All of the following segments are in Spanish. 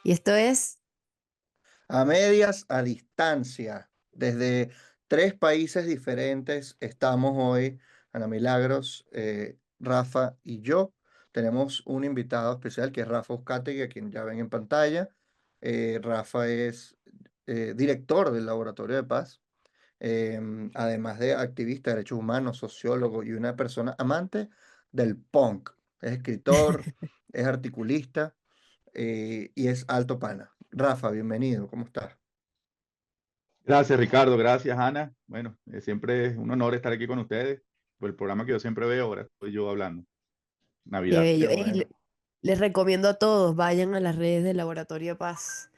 Y esto es, A medias, a distancia, desde tres países diferentes estamos hoy, Ana Milagros, Rafa y yo. Tenemos un invitado especial que es Rafa Uzcategui, a quien ya ven en pantalla. Rafa es director del Laboratorio de Paz, además de activista de derechos humanos, sociólogo y una persona amante del punk. Es escritor, es articulista y es alto pana. Rafa, bienvenido, ¿cómo estás? Gracias, Ricardo. Gracias, Ana. Bueno, siempre es un honor estar aquí con ustedes. Por el programa que yo siempre veo, ahora estoy yo hablando. qué Navidad. bello. Qué bueno. Les recomiendo a todos, vayan a las redes del Laboratorio de Paz,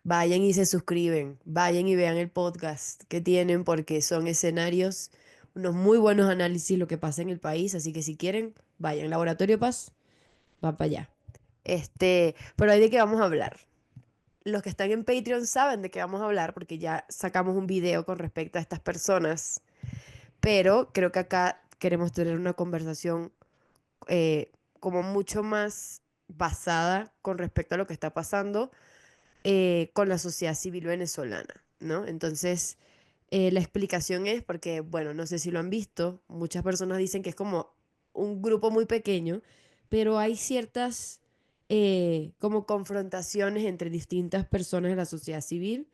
vayan y se suscriben, vayan y vean el podcast que tienen porque son escenarios, unos muy buenos análisis de lo que pasa en el país, así que si quieren, vayan. Laboratorio de Paz, va para allá. Pero ahí de qué vamos a hablar. Los que están en Patreon saben de qué vamos a hablar porque ya sacamos un video con respecto a estas personas, pero creo que acá queremos tener una conversación como mucho más basada con respecto a lo que está pasando con la sociedad civil venezolana, ¿no? Entonces, la explicación es porque, bueno, no sé si lo han visto, muchas personas dicen que es como un grupo muy pequeño, pero hay ciertas como confrontaciones entre distintas personas de la sociedad civil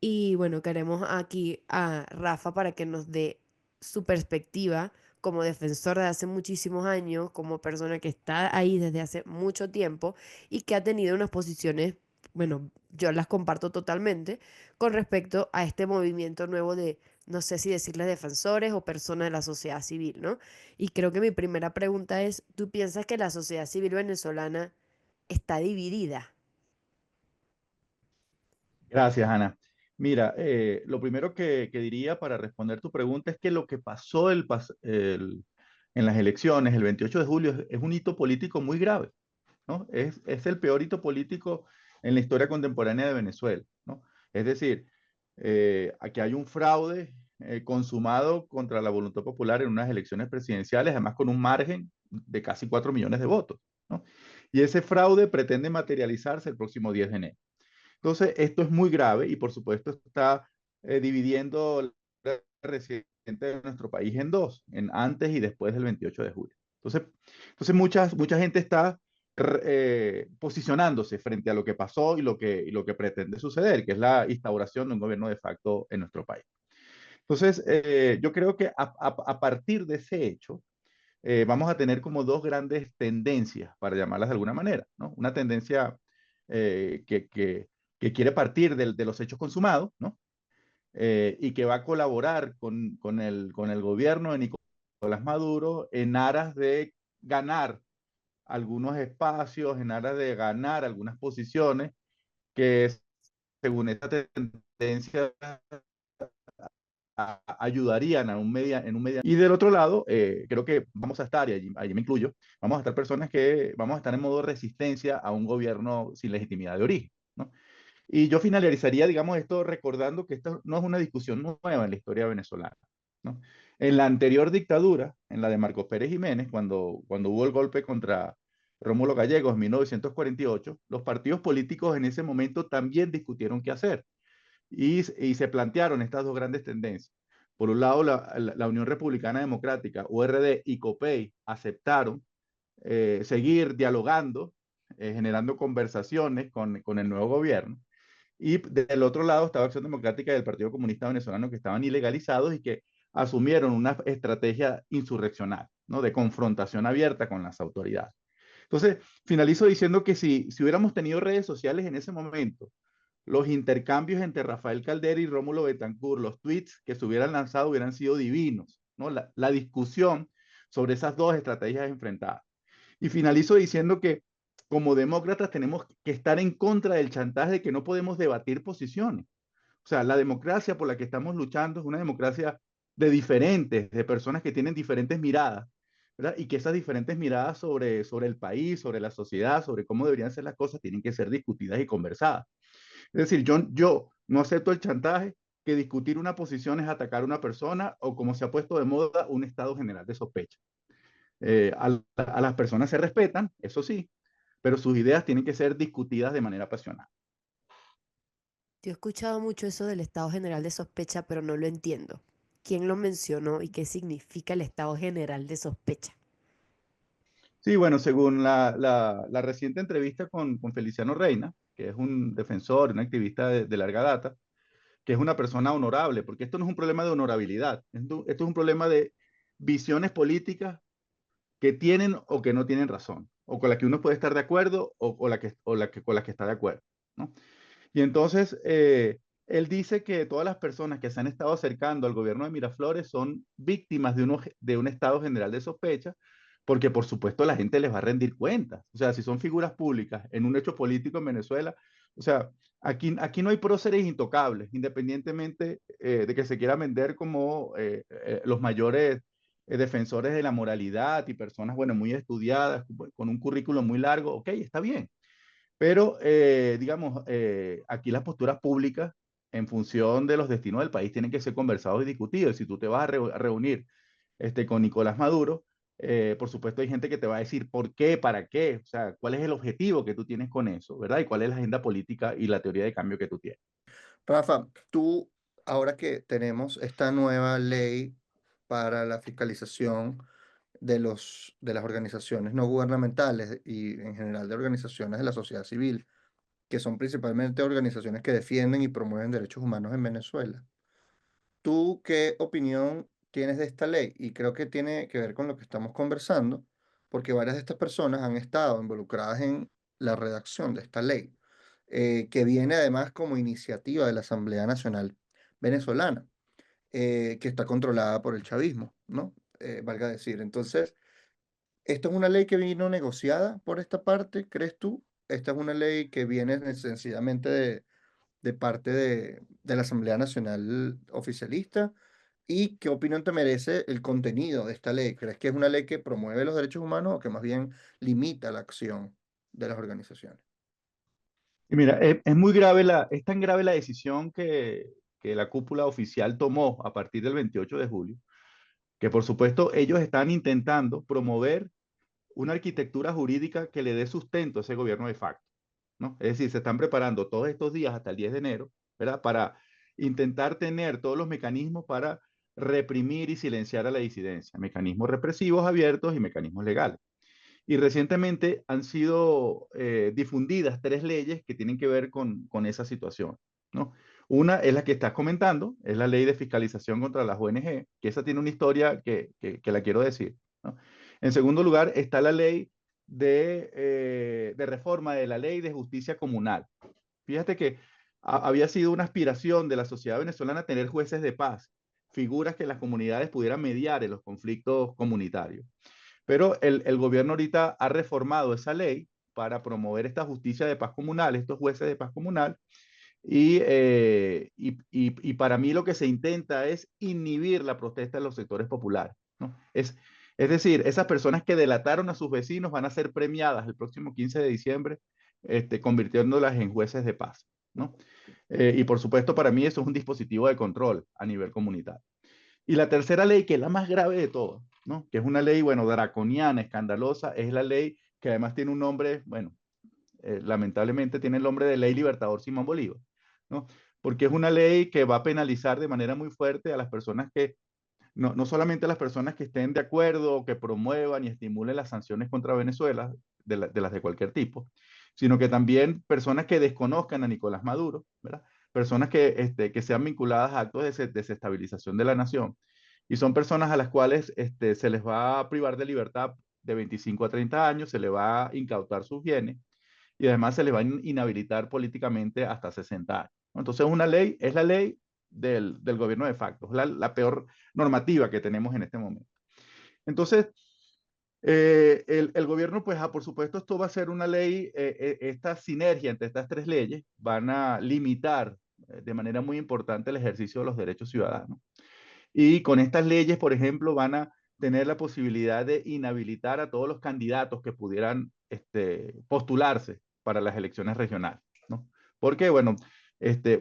y bueno, queremos aquí a Rafa para que nos dé su perspectiva como defensor de hace muchísimos años, como persona que está ahí desde hace mucho tiempo y que ha tenido unas posiciones, bueno, yo las comparto totalmente con respecto a este movimiento nuevo de, no sé si decirles defensores o personas de la sociedad civil, ¿no? Y creo que mi primera pregunta es, ¿tú piensas que la sociedad civil venezolana está dividida? Gracias, Ana. Mira, lo primero que diría para responder tu pregunta es que lo que pasó en las elecciones el 28 de julio es un hito político muy grave, ¿no? Es el peor hito político en la historia contemporánea de Venezuela, ¿no? Es decir, aquí hay un fraude consumado contra la voluntad popular en unas elecciones presidenciales, además con un margen de casi 4 millones de votos, ¿no? Y ese fraude pretende materializarse el próximo 10 de enero. Entonces, esto es muy grave y por supuesto está dividiendo la reciente de nuestro país en dos, en antes y después del 28 de julio. Entonces mucha gente está posicionándose frente a lo que pasó y lo que pretende suceder, que es la instauración de un gobierno de facto en nuestro país. Entonces, yo creo que a partir de ese hecho, vamos a tener como dos grandes tendencias, para llamarlas de alguna manera, ¿no? Una tendencia que quiere partir de los hechos consumados, ¿no? Y que va a colaborar con el gobierno de Nicolás Maduro en aras de ganar algunos espacios, en aras de ganar algunas posiciones que, según esta tendencia, ayudarían en un media. Y del otro lado, creo que vamos a estar, y allí me incluyo, vamos a estar personas que vamos a estar en modo de resistencia a un gobierno sin legitimidad de origen, ¿no? Y yo finalizaría, digamos, esto recordando que esto no es una discusión nueva en la historia venezolana, ¿no? En la anterior dictadura, en la de Marcos Pérez Jiménez, cuando hubo el golpe contra Rómulo Gallegos en 1948, los partidos políticos en ese momento también discutieron qué hacer y se plantearon estas dos grandes tendencias. Por un lado, la Unión Republicana Democrática, URD y COPEI, aceptaron seguir dialogando, generando conversaciones con el nuevo gobierno. Y del otro lado estaba Acción Democrática y el Partido Comunista Venezolano, que estaban ilegalizados y que asumieron una estrategia insurreccional, ¿no? De confrontación abierta con las autoridades. Entonces, finalizo diciendo que si hubiéramos tenido redes sociales en ese momento, los intercambios entre Rafael Caldera y Rómulo Betancourt, los tweets que se hubieran lanzado hubieran sido divinos, ¿no? La discusión sobre esas dos estrategias enfrentadas. Y finalizo diciendo que como demócratas tenemos que estar en contra del chantaje de que no podemos debatir posiciones. O sea, la democracia por la que estamos luchando es una democracia de diferentes, de personas que tienen diferentes miradas, ¿verdad? Y que esas diferentes miradas sobre el país, sobre la sociedad, sobre cómo deberían ser las cosas, tienen que ser discutidas y conversadas. Es decir, yo no acepto el chantaje, que discutir una posición es atacar a una persona o, como se ha puesto de moda, un estado general de sospecha. A las personas se respetan, eso sí, pero sus ideas tienen que ser discutidas de manera apasionada. Yo he escuchado mucho eso del estado general de sospecha, pero no lo entiendo. ¿Quién lo mencionó y qué significa el estado general de sospecha? Sí, bueno, según la reciente entrevista con Feliciano Reina, que es un defensor, un activista de larga data, que es una persona honorable, porque esto no es un problema de honorabilidad, esto es un problema de visiones políticas que tienen o que no tienen razón, o con las que uno puede estar de acuerdo con las que está de acuerdo, ¿no? Y entonces, él dice que todas las personas que se han estado acercando al gobierno de Miraflores son víctimas de un estado general de sospecha, porque por supuesto la gente les va a rendir cuentas. O sea, si son figuras públicas en un hecho político en Venezuela, o sea, aquí no hay próceres intocables, independientemente de que se quiera vender como los mayores defensores de la moralidad y personas, bueno, muy estudiadas, con un currículo muy largo, ok, está bien. Pero, digamos, aquí las posturas públicas, en función de los destinos del país, tienen que ser conversados y discutidos. Si tú te vas a reunir con Nicolás Maduro, por supuesto hay gente que te va a decir por qué, para qué, o sea, cuál es el objetivo que tú tienes con eso, ¿verdad? Y cuál es la agenda política y la teoría de cambio que tú tienes. Rafa, tú, ahora que tenemos esta nueva ley para la fiscalización de las organizaciones no gubernamentales y en general de organizaciones de la sociedad civil, que son principalmente organizaciones que defienden y promueven derechos humanos en Venezuela. ¿Tú qué opinión tienes de esta ley? Y creo que tiene que ver con lo que estamos conversando, porque varias de estas personas han estado involucradas en la redacción de esta ley, que viene además como iniciativa de la Asamblea Nacional Venezolana, que está controlada por el chavismo, ¿no? Valga decir. Entonces, ¿esto es una ley que vino negociada por esta parte, crees tú? ¿Esta es una ley que viene sencillamente de parte de la Asamblea Nacional oficialista? ¿Y qué opinión te merece el contenido de esta ley? ¿Crees que es una ley que promueve los derechos humanos o que más bien limita la acción de las organizaciones? Y mira, es muy grave es tan grave la decisión que la cúpula oficial tomó a partir del 28 de julio, que por supuesto ellos están intentando promover una arquitectura jurídica que le dé sustento a ese gobierno de facto, ¿no? Es decir, se están preparando todos estos días hasta el 10 de enero, ¿verdad? Para intentar tener todos los mecanismos para reprimir y silenciar a la disidencia, mecanismos represivos abiertos y mecanismos legales. Y recientemente han sido difundidas tres leyes que tienen que ver con esa situación, ¿no? Una es la que estás comentando, es la ley de fiscalización contra las ONG, que esa tiene una historia que la quiero decir, ¿no? En segundo lugar está la ley de reforma de la ley de justicia comunal. Fíjate que había sido una aspiración de la sociedad venezolana tener jueces de paz, figuras que las comunidades pudieran mediar en los conflictos comunitarios. Pero el gobierno ahorita ha reformado esa ley para promover esta justicia de paz comunal, estos jueces de paz comunal, y para mí lo que se intenta es inhibir la protesta de los sectores populares, ¿no? Es decir, esas personas que delataron a sus vecinos van a ser premiadas el próximo 15 de diciembre, convirtiéndolas en jueces de paz, ¿no? Y por supuesto, para mí eso es un dispositivo de control a nivel comunitario. Y la tercera ley, que es la más grave de todas, ¿no? Que es una ley, bueno, draconiana, escandalosa, es la ley que además tiene un nombre, bueno, lamentablemente tiene el nombre de Ley Libertador Simón Bolívar, ¿no? Porque es una ley que va a penalizar de manera muy fuerte a las personas que, no solamente a las personas que estén de acuerdo, que promuevan y estimulen las sanciones contra Venezuela, de las de cualquier tipo, sino que también personas que desconozcan a Nicolás Maduro, ¿verdad? Personas que sean vinculadas a actos de desestabilización de la nación. Y son personas a las cuales se les va a privar de libertad de 25 a 30 años, se les va a incautar sus bienes y además se les va a inhabilitar políticamente hasta 60 años. Entonces, es la ley del gobierno de facto, es la peor normativa que tenemos en este momento. Entonces, el gobierno, pues, por supuesto, esto va a ser una ley, esta sinergia entre estas tres leyes van a limitar de manera muy importante el ejercicio de los derechos ciudadanos. Y con estas leyes, por ejemplo, van a tener la posibilidad de inhabilitar a todos los candidatos que pudieran postularse para las elecciones regionales, ¿no? Porque, bueno,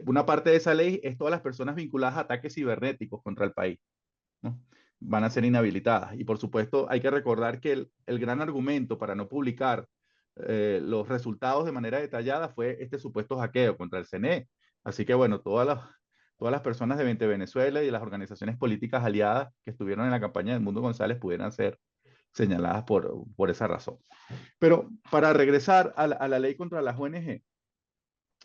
una parte de esa ley es todas las personas vinculadas a ataques cibernéticos contra el país, ¿no? Van a ser inhabilitadas. Y por supuesto, hay que recordar que el gran argumento para no publicar los resultados de manera detallada fue este supuesto hackeo contra el CNE. Así que bueno, todas las personas de 20 Venezuela y las organizaciones políticas aliadas que estuvieron en la campaña de Mundo González pudieran ser señaladas por esa razón. Pero para regresar a la ley contra las ONG,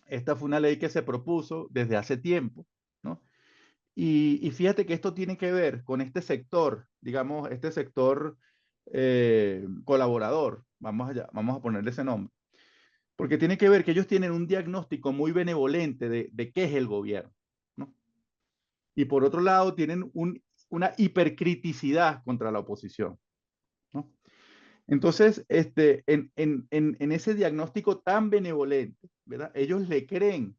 esta fue una ley que se propuso desde hace tiempo, ¿no? Y fíjate que esto tiene que ver con este sector, digamos, este sector colaborador, vamos a ponerle ese nombre, porque tiene que ver que ellos tienen un diagnóstico muy benevolente de qué es el gobierno, ¿no? Y por otro lado, tienen una hipercriticidad contra la oposición, ¿no? Entonces, en ese diagnóstico tan benevolente, ¿verdad? Ellos le creen,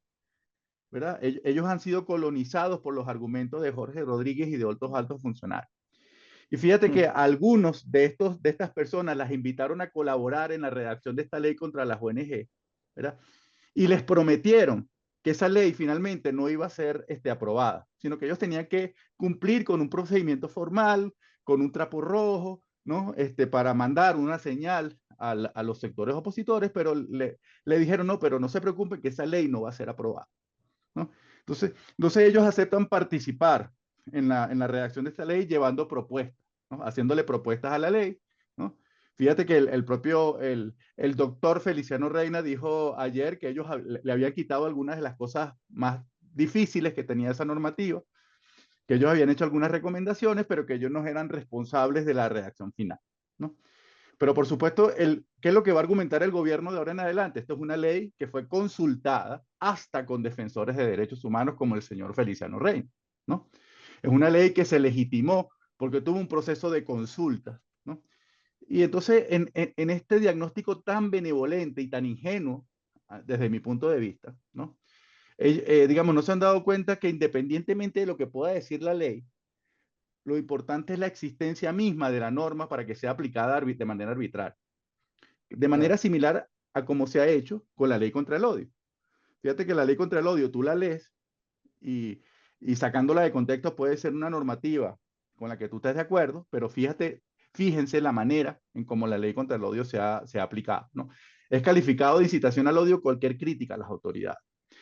¿verdad? Ellos han sido colonizados por los argumentos de Jorge Rodríguez y de otros altos funcionarios. Y fíjate que algunos de estas personas las invitaron a colaborar en la redacción de esta ley contra las ONG, ¿verdad? Y les prometieron que esa ley finalmente no iba a ser aprobada, sino que ellos tenían que cumplir con un procedimiento formal, con un trapo rojo, ¿no? Para mandar una señal a los sectores opositores, pero le dijeron, no, pero no se preocupen que esa ley no va a ser aprobada, ¿no? Entonces ellos aceptan participar en la redacción de esta ley llevando propuestas, ¿no? Haciéndole propuestas a la ley, ¿no? Fíjate que el doctor Feliciano Reina dijo ayer que ellos le habían quitado algunas de las cosas más difíciles que tenía esa normativa, que ellos habían hecho algunas recomendaciones, pero que ellos no eran responsables de la redacción final, ¿no? Pero por supuesto, ¿qué es lo que va a argumentar el gobierno de ahora en adelante? Esto es una ley que fue consultada hasta con defensores de derechos humanos como el señor Feliciano Reina, ¿no? Es una ley que se legitimó porque tuvo un proceso de consulta, ¿no? Y entonces, en este diagnóstico tan benevolente y tan ingenuo, desde mi punto de vista, ¿no? Digamos, no se han dado cuenta que independientemente de lo que pueda decir la ley, lo importante es la existencia misma de la norma para que sea aplicada de manera arbitraria. De manera Claro. similar a como se ha hecho con la ley contra el odio. Fíjate que la ley contra el odio tú la lees y, y sacándola de contexto puede ser una normativa con la que tú estés de acuerdo, pero fíjense la manera en cómo la ley contra el odio se ha aplicado, ¿no? Es calificado de incitación al odio cualquier crítica a las autoridades.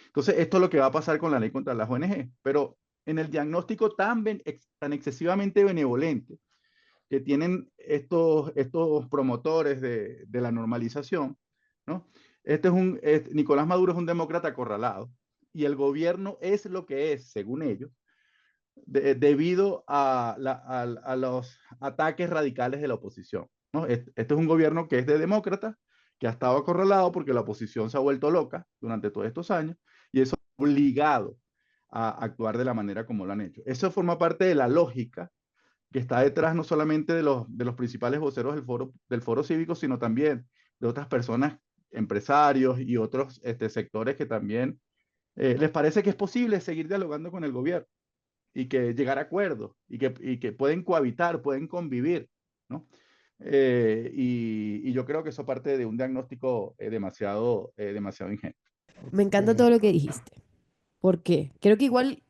Entonces, esto es lo que va a pasar con la ley contra las ONG, pero en el diagnóstico tan excesivamente benevolente que tienen estos promotores de la normalización, ¿no? Nicolás Maduro es un demócrata acorralado y el gobierno es lo que es, según ellos, debido a los ataques radicales de la oposición, ¿no? Este es un gobierno que es de demócratas, que ha estado acorralado porque la oposición se ha vuelto loca durante todos estos años y eso ha obligado a actuar de la manera como lo han hecho. Eso forma parte de la lógica que está detrás no solamente de los principales voceros del foro cívico, sino también de otras personas, empresarios y otros sectores que también les parece que es posible seguir dialogando con el gobierno y que llegar a acuerdos y que pueden cohabitar, pueden convivir, ¿no? Y yo creo que eso parte de un diagnóstico demasiado ingenuo. Me encanta todo lo que dijiste. ¿Por qué? Creo que igual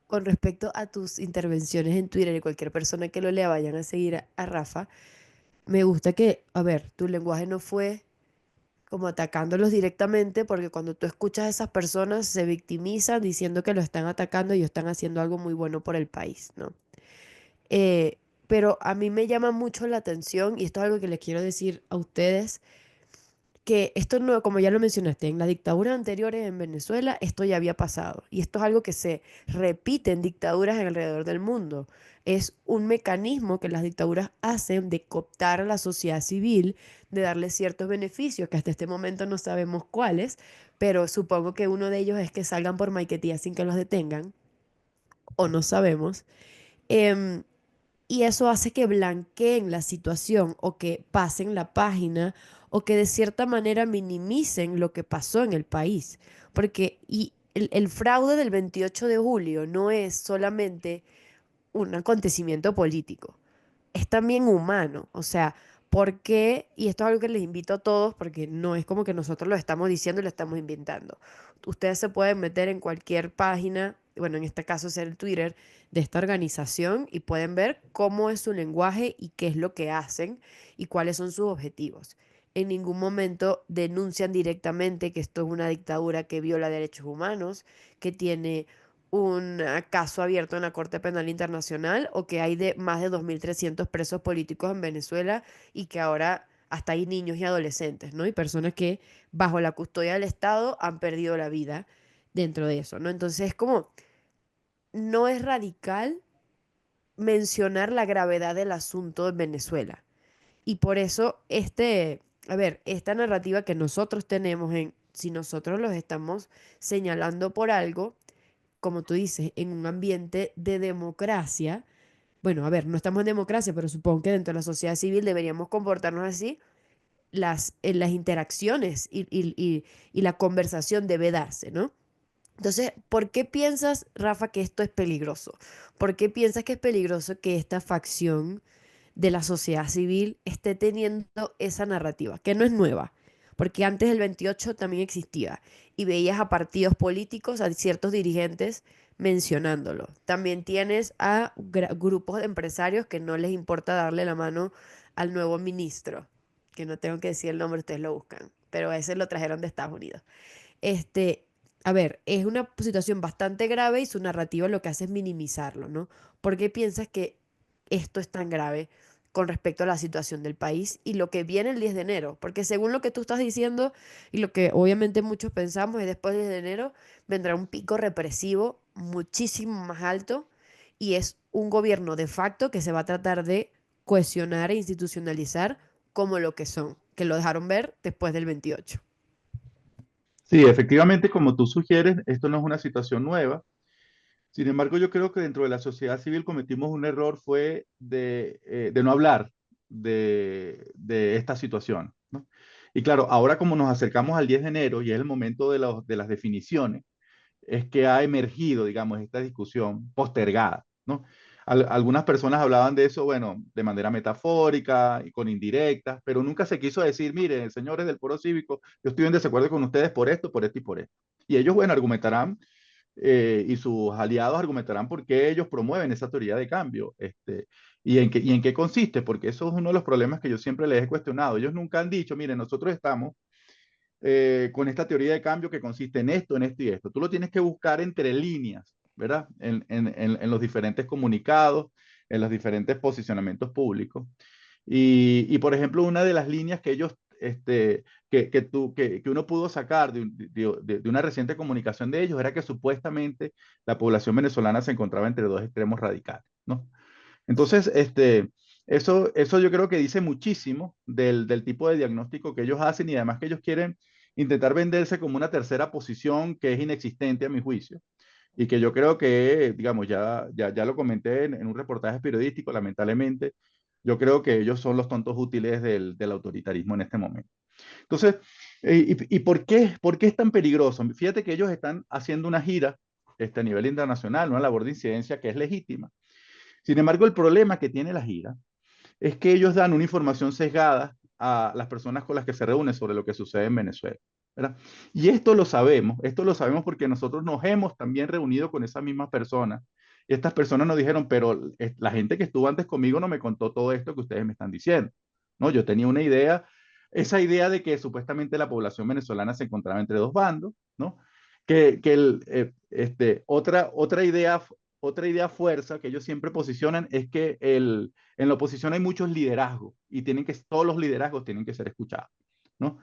con respecto a tus intervenciones en Twitter y cualquier persona que lo lea vayan a seguir a Rafa, me gusta que, a ver, tu lenguaje no fue como atacándolos directamente, porque cuando tú escuchas a esas personas se victimizan diciendo que lo están atacando y están haciendo algo muy bueno por el país, ¿no? Pero a mí me llama mucho la atención, y esto es algo que les quiero decir a ustedes, que esto no, como ya lo mencionaste, en las dictaduras anteriores en Venezuela esto ya había pasado y esto es algo que se repite en dictaduras alrededor del mundo. Es un mecanismo que las dictaduras hacen de cooptar a la sociedad civil, de darle ciertos beneficios, que hasta este momento no sabemos cuáles, pero supongo que uno de ellos es que salgan por Maiquetía sin que los detengan, o no sabemos. Em, y eso hace que blanqueen la situación o que pasen la página o que de cierta manera minimicen lo que pasó en el país. Porque el fraude del 28 de julio no es solamente un acontecimiento político, es también humano. O sea, ¿por qué? Y esto es algo que les invito a todos porque no es como que nosotros lo estamos diciendo y lo estamos inventando. Ustedes se pueden meter en cualquier página, bueno, en este caso es el Twitter de esta organización y pueden ver cómo es su lenguaje y qué es lo que hacen y cuáles son sus objetivos. en ningún momento denuncian directamente que esto es una dictadura que viola derechos humanos, que tiene un caso abierto en la Corte Penal Internacional o que hay más de 2.300 presos políticos en Venezuela y que ahora hasta hay niños y adolescentes, ¿no? Y personas que bajo la custodia del Estado han perdido la vida dentro de eso, ¿no? Entonces es como, no es radical mencionar la gravedad del asunto en Venezuela. Y por eso a ver, esta narrativa que nosotros tenemos si nosotros los estamos señalando por algo, como tú dices, en un ambiente de democracia, bueno, a ver, no estamos en democracia, pero supongo que dentro de la sociedad civil deberíamos comportarnos así, en las interacciones y la conversación debe darse, ¿no? Entonces, ¿por qué piensas, Rafa, que esto es peligroso? ¿Por qué piensas que es peligroso que esta facción de la sociedad civil esté teniendo esa narrativa, que no es nueva? Porque antes del 28 también existía y veías a partidos políticos, a ciertos dirigentes mencionándolo. También tienes a grupos de empresarios que no les importa darle la mano al nuevo ministro, que no tengo que decir el nombre, ustedes lo buscan, pero ese lo trajeron de Estados Unidos. Este, a ver, es una situación bastante grave y su narrativa lo que hace es minimizarlo, ¿no? ¿Por qué piensas que esto es tan grave con respecto a la situación del país y lo que viene el 10 de enero? Porque según lo que tú estás diciendo y lo que obviamente muchos pensamos es después del 10 de enero vendrá un pico represivo muchísimo más alto y es un gobierno de facto que se va a tratar de cohesionar e institucionalizar como lo que son, que lo dejaron ver después del 28. Sí, efectivamente, como tú sugieres, esto no es una situación nueva. Sin embargo, yo creo que dentro de la sociedad civil cometimos un error, fue de no hablar de esta situación, ¿no? Y claro, ahora como nos acercamos al 10 de enero y es el momento de las definiciones, es que ha emergido, digamos, esta discusión postergada, ¿no? Algunas personas hablaban de eso, bueno, de manera metafórica y con indirectas, pero nunca se quiso decir, miren, señores del foro cívico, yo estoy en desacuerdo con ustedes por esto y por esto. Y ellos, bueno, argumentarán, y sus aliados argumentarán por qué ellos promueven esa teoría de cambio, y en qué consiste, porque eso es uno de los problemas que yo siempre les he cuestionado. Ellos nunca han dicho, miren, nosotros estamos con esta teoría de cambio que consiste en esto y esto. Tú lo tienes que buscar entre líneas, ¿verdad? En los diferentes comunicados, en los diferentes posicionamientos públicos. Por ejemplo, una de las líneas que ellos, que uno pudo sacar de una reciente comunicación de ellos era que supuestamente la población venezolana se encontraba entre dos extremos radicales, ¿no? Entonces, eso yo creo que dice muchísimo del tipo de diagnóstico que ellos hacen y además que ellos quieren intentar venderse como una tercera posición que es inexistente a mi juicio y que yo creo que, digamos, ya lo comenté en un reportaje periodístico, lamentablemente, yo creo que ellos son los tontos útiles del autoritarismo en este momento. Entonces, por qué es tan peligroso? Fíjate que ellos están haciendo una gira a nivel internacional, una labor de incidencia que es legítima. Sin embargo, el problema que tiene la gira es que ellos dan una información sesgada a las personas con las que se reúnen sobre lo que sucede en Venezuela, ¿verdad? Y esto lo sabemos porque nosotros nos hemos también reunido con esas mismas personas. Y estas personas nos dijeron, pero la gente que estuvo antes conmigo no me contó todo esto que ustedes me están diciendo, ¿no? Yo tenía una idea, esa idea de que supuestamente la población venezolana se encontraba entre dos bandos, ¿no? Otra idea fuerza que ellos siempre posicionan es que en la oposición hay muchos liderazgos y todos los liderazgos tienen que ser escuchados, ¿no?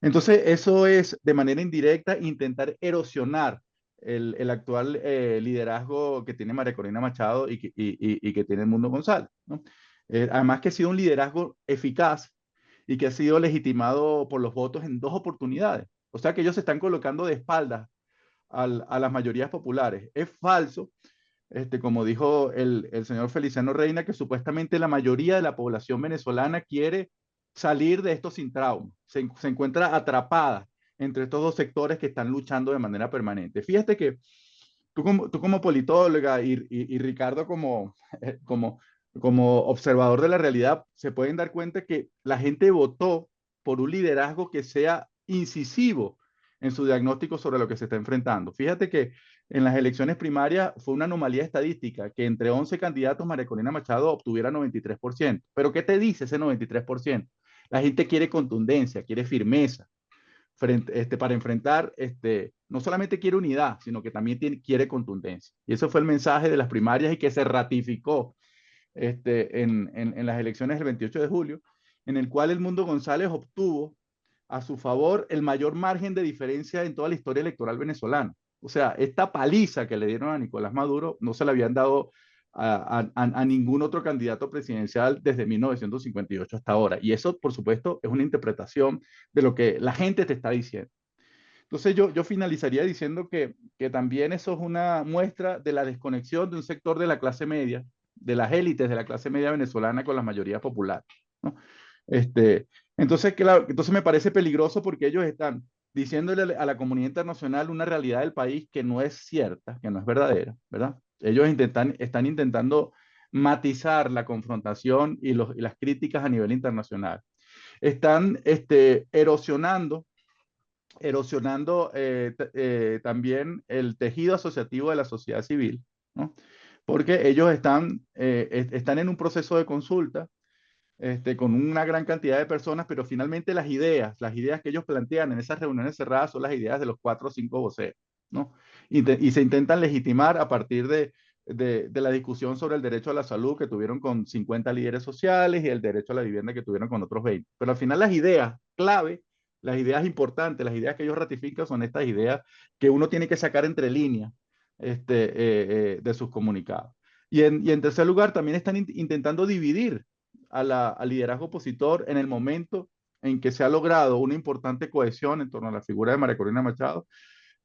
Entonces, eso es de manera indirecta intentar erosionar el actual liderazgo que tiene María Corina Machado y que tiene el Mundo González, ¿no? Además que ha sido un liderazgo eficaz y que ha sido legitimado por los votos en dos oportunidades. O sea que ellos se están colocando de espaldas a las mayorías populares. Es falso, como dijo el señor Feliciano Reina, que supuestamente la mayoría de la población venezolana quiere salir de esto sin trauma, se encuentra atrapada entre estos dos sectores que están luchando de manera permanente. Fíjate que tú como politóloga y Ricardo como, como observador de la realidad, se pueden dar cuenta que la gente votó por un liderazgo que sea incisivo en su diagnóstico sobre lo que se está enfrentando. Fíjate que en las elecciones primarias fue una anomalía estadística que entre 11 candidatos María Corina Machado obtuviera 93%. ¿Pero qué te dice ese 93%? La gente quiere contundencia, quiere firmeza para enfrentar, no solamente quiere unidad, sino que también quiere contundencia. Y eso fue el mensaje de las primarias y que se ratificó en las elecciones del 28 de julio, en el cual el Mundo González obtuvo a su favor el mayor margen de diferencia en toda la historia electoral venezolana. O sea, esta paliza que le dieron a Nicolás Maduro no se la habían dado a ningún otro candidato presidencial desde 1958 hasta ahora. Y eso, por supuesto, es una interpretación de lo que la gente te está diciendo. Entonces yo finalizaría diciendo que también eso es una muestra de la desconexión de un sector de la clase media, de las élites de la clase media venezolana con la mayoría popular, ¿no? Este, entonces, claro, entonces me parece peligroso porque ellos están diciéndole a la comunidad internacional una realidad del país que no es cierta, que no es verdadera, ¿verdad? Ellos están intentando matizar la confrontación y las críticas a nivel internacional. Están erosionando también el tejido asociativo de la sociedad civil, ¿no? Porque ellos están en un proceso de consulta con una gran cantidad de personas, pero finalmente las ideas que ellos plantean en esas reuniones cerradas son las ideas de los 4 o 5 voceros, ¿no? Y se intentan legitimar a partir de la discusión sobre el derecho a la salud que tuvieron con 50 líderes sociales y el derecho a la vivienda que tuvieron con otros 20. Pero al final las ideas clave, las ideas importantes, las ideas que ellos ratifican son estas ideas que uno tiene que sacar entre líneas de sus comunicados. Y en tercer lugar, también están intentando dividir al liderazgo opositor en el momento en que se ha logrado una importante cohesión en torno a la figura de María Corina Machado.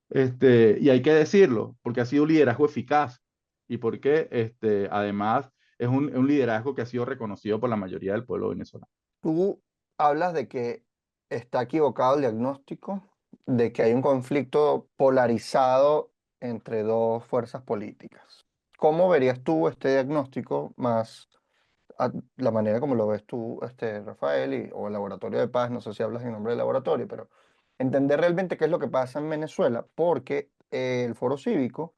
Y hay que decirlo, porque ha sido un liderazgo eficaz y porque además es un liderazgo que ha sido reconocido por la mayoría del pueblo venezolano. Tú hablas de que está equivocado el diagnóstico, de que hay un conflicto polarizado entre dos fuerzas políticas. ¿Cómo verías tú este diagnóstico más la manera como lo ves tú, Rafael, o el Laboratorio de Paz? No sé si hablas en nombre del laboratorio, pero entender realmente qué es lo que pasa en Venezuela, porque el Foro Cívico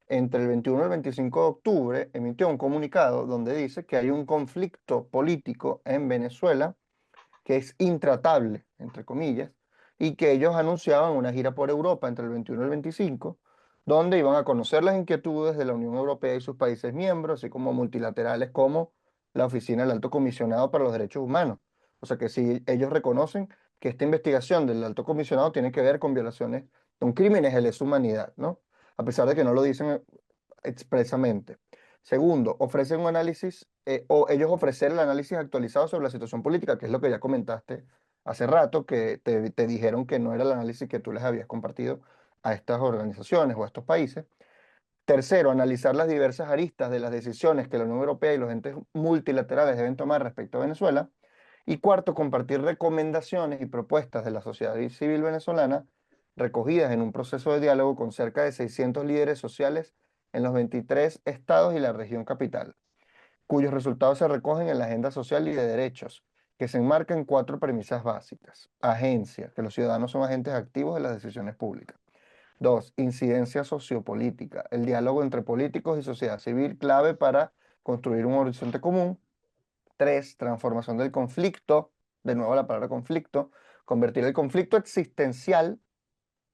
entre el 21 y el 25 de octubre emitió un comunicado donde dice que hay un conflicto político en Venezuela que es intratable, entre comillas, y que ellos anunciaban una gira por Europa entre el 21 y el 25, donde iban a conocer las inquietudes de la Unión Europea y sus países miembros, así como multilaterales como la Oficina del Alto Comisionado para los Derechos Humanos. O sea que si ellos reconocen que esta investigación del Alto Comisionado tiene que ver con violaciones, con crímenes de lesa humanidad, ¿no? A pesar de que no lo dicen expresamente. Segundo, ofrecen un análisis, o ellos ofrecen el análisis actualizado sobre la situación política, que es lo que ya comentaste hace rato, que te dijeron que no era el análisis que tú les habías compartido a estas organizaciones o a estos países. Tercero, analizar las diversas aristas de las decisiones que la Unión Europea y los entes multilaterales deben tomar respecto a Venezuela. Y cuarto, compartir recomendaciones y propuestas de la sociedad civil venezolana recogidas en un proceso de diálogo con cerca de 600 líderes sociales en los 23 estados y la región capital, cuyos resultados se recogen en la Agenda Social y de Derechos, que se enmarca en 4 premisas básicas. Agencia, que los ciudadanos son agentes activos de las decisiones públicas. 2, incidencia sociopolítica, el diálogo entre políticos y sociedad civil clave para construir un horizonte común. 3, transformación del conflicto, de nuevo la palabra conflicto, convertir el conflicto existencial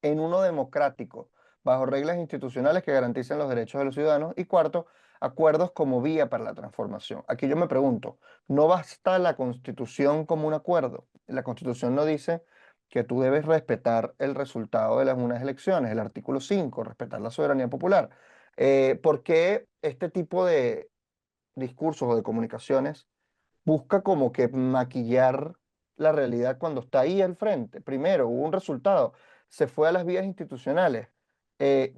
en uno democrático, bajo reglas institucionales que garanticen los derechos de los ciudadanos. Y cuarto, acuerdos como vía para la transformación. Aquí yo me pregunto, ¿no basta la Constitución como un acuerdo? La Constitución no dice que tú debes respetar el resultado de unas elecciones, el artículo 5, respetar la soberanía popular. ¿Por qué este tipo de discursos o de comunicaciones busca como que maquillar la realidad cuando está ahí al frente? Primero, hubo un resultado, se fue a las vías institucionales,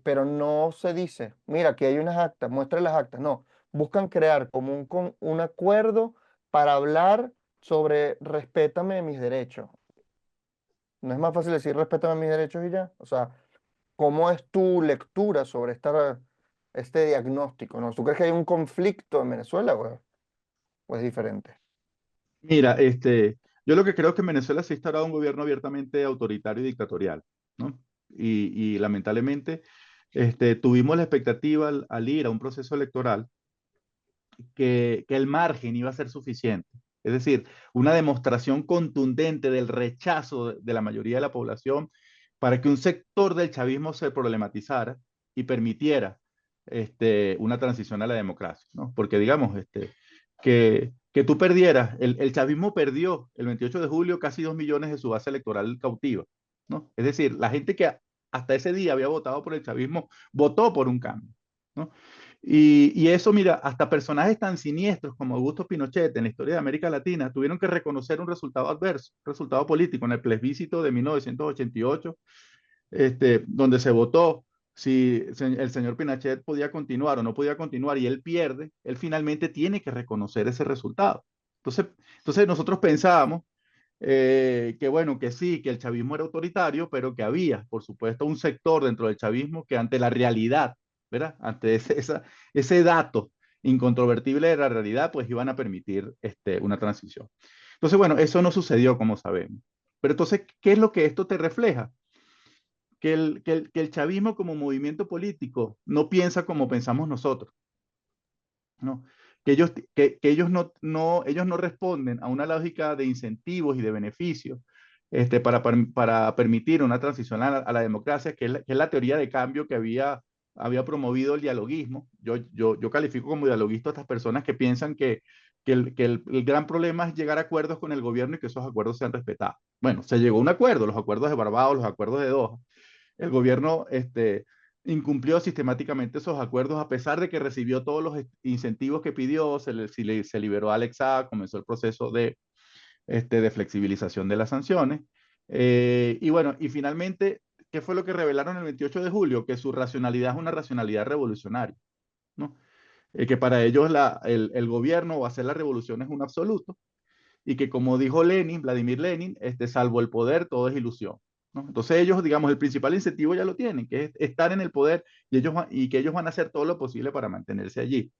pero no se dice, mira, aquí hay unas actas, muestra las actas. No, buscan crear como un acuerdo para hablar sobre respétame mis derechos. No es más fácil decir respétame mis derechos y ya. O sea, ¿cómo es tu lectura sobre este diagnóstico? ¿No? ¿Tú crees que hay un conflicto en Venezuela o es diferente? Mira, yo lo que creo es que en Venezuela se ha instaurado un gobierno abiertamente autoritario y dictatorial, ¿no? Y lamentablemente tuvimos la expectativa al ir a un proceso electoral que el margen iba a ser suficiente, Es decir, una demostración contundente del rechazo de la mayoría de la población para que un sector del chavismo se problematizara y permitiera una transición a la democracia, ¿no? Porque digamos, que tú perdieras, el chavismo perdió el 28 de julio casi 2 millones de su base electoral cautiva, ¿no? Es decir, la gente que hasta ese día había votado por el chavismo, votó por un cambio, ¿no? Y eso, mira, hasta personajes tan siniestros como Augusto Pinochet en la historia de América Latina tuvieron que reconocer un resultado adverso, un resultado político en el plebiscito de 1988, donde se votó si el señor Pinochet podía continuar o no podía continuar y él pierde, él finalmente tiene que reconocer ese resultado. Entonces nosotros pensábamos que bueno, que sí, que el chavismo era autoritario, pero que había, por supuesto, un sector dentro del chavismo que ante la realidad, ¿verdad? Ante ese dato incontrovertible de la realidad, pues iban a permitir una transición. Entonces, bueno, eso no sucedió, como sabemos. Pero entonces, ¿qué es lo que esto te refleja? Que el chavismo como movimiento político no piensa como pensamos nosotros, ¿no? Que ellos no responden a una lógica de incentivos y de beneficios para permitir una transición a la democracia, que es la teoría de cambio que había promovido el dialoguismo. Yo califico como dialoguista a estas personas que piensan que el gran problema es llegar a acuerdos con el gobierno y que esos acuerdos sean respetados. Bueno, se llegó a un acuerdo, los acuerdos de Barbados, los acuerdos de Doha. El gobierno incumplió sistemáticamente esos acuerdos a pesar de que recibió todos los incentivos que pidió, se liberó a Alex Saab, comenzó el proceso de flexibilización de las sanciones. Y bueno, y finalmente, ¿qué fue lo que revelaron el 28 de julio? Que su racionalidad es una racionalidad revolucionaria, ¿no? Que para ellos el gobierno o hacer la revolución es un absoluto y que como dijo Lenin, Vladimir Lenin, salvo el poder, todo es ilusión, ¿no? Entonces ellos, digamos, el principal incentivo ya lo tienen, que es estar en el poder y que ellos van a hacer todo lo posible para mantenerse allí,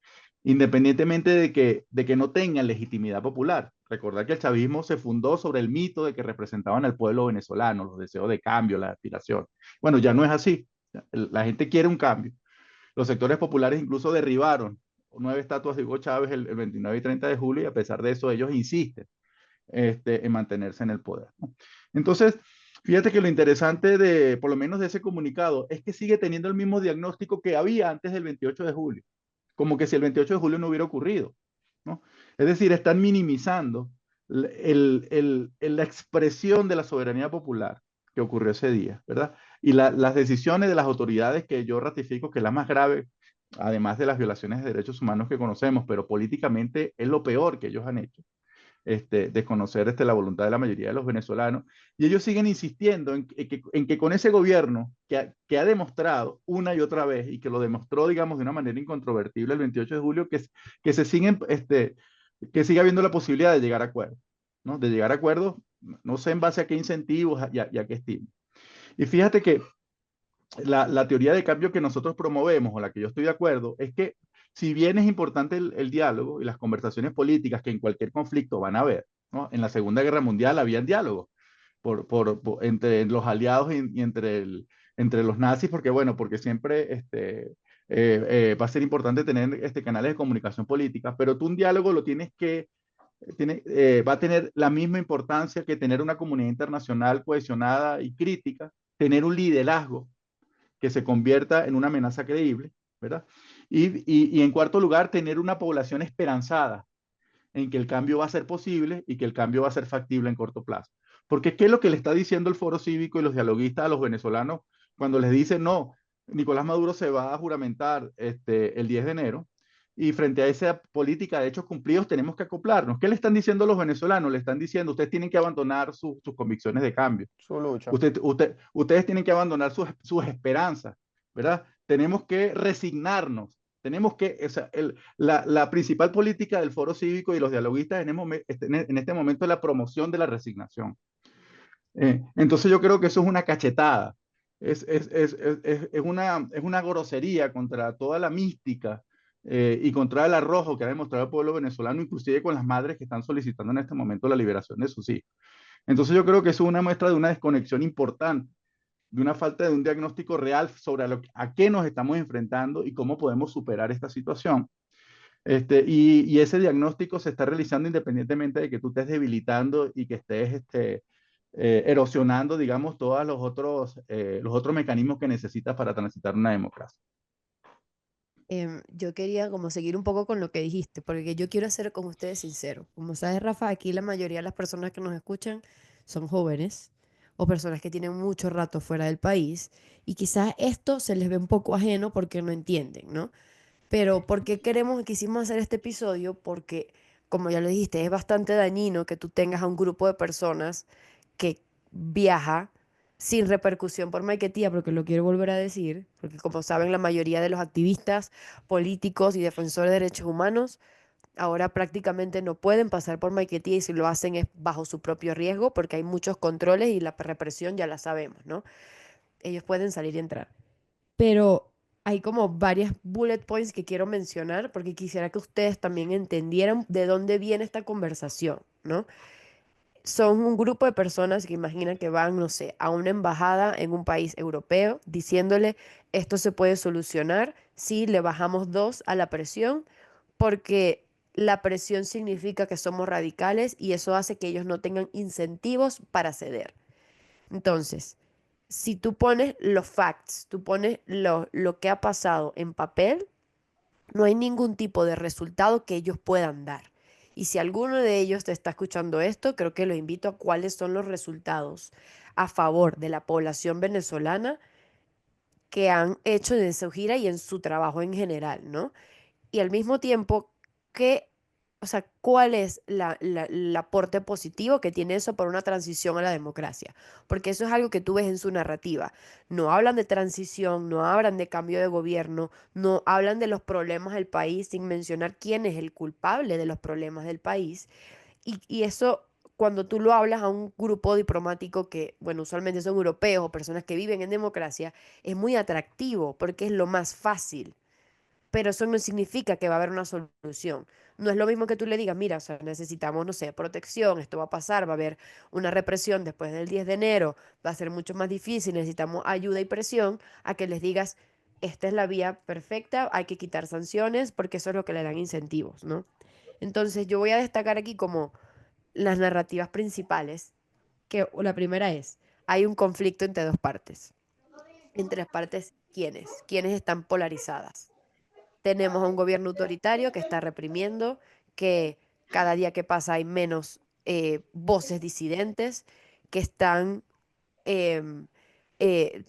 independientemente de que no tengan legitimidad popular. Recordar que el chavismo se fundó sobre el mito de que representaban al pueblo venezolano, los deseos de cambio, las aspiraciones. Bueno, ya no es así. La gente quiere un cambio. Los sectores populares incluso derribaron 9 estatuas de Hugo Chávez el 29 y 30 de julio y a pesar de eso ellos insisten en mantenerse en el poder, ¿no? Entonces, fíjate que lo interesante por lo menos de ese comunicado, es que sigue teniendo el mismo diagnóstico que había antes del 28 de julio, como que si el 28 de julio no hubiera ocurrido, ¿no? Es decir, están minimizando la expresión de la soberanía popular que ocurrió ese día, ¿verdad? Y las decisiones de las autoridades que yo ratifico que es la más grave, además de las violaciones de derechos humanos que conocemos, pero políticamente es lo peor que ellos han hecho, desconocer la voluntad de la mayoría de los venezolanos. Y ellos siguen insistiendo en que con ese gobierno que ha demostrado una y otra vez, y que lo demostró, digamos, de una manera incontrovertible el 28 de julio, que siga habiendo la posibilidad de llegar a acuerdos, ¿no? De llegar a acuerdos, no sé en base a qué incentivos y a qué estímulos. Y fíjate que la teoría de cambio que nosotros promovemos, o la que yo estoy de acuerdo, es que si bien es importante el diálogo y las conversaciones políticas que en cualquier conflicto van a haber, ¿no? En la Segunda Guerra Mundial habían diálogos entre los aliados y entre los nazis, porque bueno, porque siempre va a ser importante tener canales de comunicación política, pero tú un diálogo lo va a tener la misma importancia que tener una comunidad internacional cohesionada y crítica, tener un liderazgo que se convierta en una amenaza creíble, ¿verdad? Y en cuarto lugar, tener una población esperanzada en que el cambio va a ser posible y que el cambio va a ser factible en corto plazo. Porque ¿qué es lo que le está diciendo el Foro Cívico y los dialoguistas a los venezolanos cuando les dicen, no, Nicolás Maduro se va a juramentar el 10 de enero y frente a esa política de hechos cumplidos tenemos que acoplarnos? ¿Qué le están diciendo los venezolanos? Le están diciendo, ustedes tienen que abandonar sus convicciones de cambio. Su lucha. Ustedes tienen que abandonar sus esperanzas, ¿verdad? Tenemos que resignarnos. Tenemos que, o sea, la principal política del Foro Cívico y los dialoguistas en este momento es la promoción de la resignación. Entonces yo creo que eso es una cachetada, es una grosería contra toda la mística y contra el arrojo que ha demostrado el pueblo venezolano, inclusive con las madres que están solicitando en este momento la liberación de sus hijos. Entonces yo creo que eso es una muestra de una desconexión importante, de una falta de un diagnóstico real sobre a qué nos estamos enfrentando y cómo podemos superar esta situación. Y ese diagnóstico se está realizando independientemente de que tú estés debilitando y que estés erosionando, digamos, todos los otros mecanismos que necesitas para transitar una democracia. Yo quería como seguir un poco con lo que dijiste, porque yo quiero ser con ustedes sincero. Como sabes, Rafa, aquí la mayoría de las personas que nos escuchan son jóvenes o personas que tienen mucho rato fuera del país y quizás esto se les ve un poco ajeno porque no entienden, ¿no? Pero ¿por qué quisimos hacer este episodio? Porque, como ya lo dijiste, es bastante dañino que tú tengas a un grupo de personas que viaja sin repercusión por Maiquetía, porque lo quiero volver a decir, porque como saben, la mayoría de los activistas políticos y defensores de derechos humanos ahora prácticamente no pueden pasar por Maiquetía y si lo hacen es bajo su propio riesgo, porque hay muchos controles y la represión ya la sabemos, ¿no? Ellos pueden salir y entrar. Pero hay como varias bullet points que quiero mencionar porque quisiera que ustedes también entendieran de dónde viene esta conversación, ¿no? Son un grupo de personas que imaginan que van, no sé, a una embajada en un país europeo diciéndole esto se puede solucionar si le bajamos dos a la presión porque la presión significa que somos radicales y eso hace que ellos no tengan incentivos para ceder. Entonces, si tú pones los facts, tú pones lo que ha pasado en papel, no hay ningún tipo de resultado que ellos puedan dar. Y si alguno de ellos te está escuchando esto, creo que lo invito a cuáles son los resultados a favor de la población venezolana que han hecho en su gira y en su trabajo en general, ¿no? Y al mismo tiempo, ¿qué, o sea, cuál es el aporte positivo que tiene eso para una transición a la democracia? Porque eso es algo que tú ves en su narrativa. No hablan de transición, no hablan de cambio de gobierno, no hablan de los problemas del país sin mencionar quién es el culpable de los problemas del país. Y eso, cuando tú lo hablas a un grupo diplomático que, bueno, usualmente son europeos o personas que viven en democracia, es muy atractivo porque es lo más fácil, pero eso no significa que va a haber una solución. No es lo mismo que tú le digas, mira, o sea, necesitamos, no sé, protección, esto va a pasar, va a haber una represión después del 10 de enero, va a ser mucho más difícil, necesitamos ayuda y presión, a que les digas, esta es la vía perfecta, hay que quitar sanciones, porque eso es lo que le dan incentivos, ¿no? Entonces, yo voy a destacar aquí como las narrativas principales, que la primera es, hay un conflicto entre dos partes. Entre las partes, ¿quiénes? ¿Quiénes están polarizadas? Tenemos a un gobierno autoritario que está reprimiendo, que cada día que pasa hay menos voces disidentes, que están em,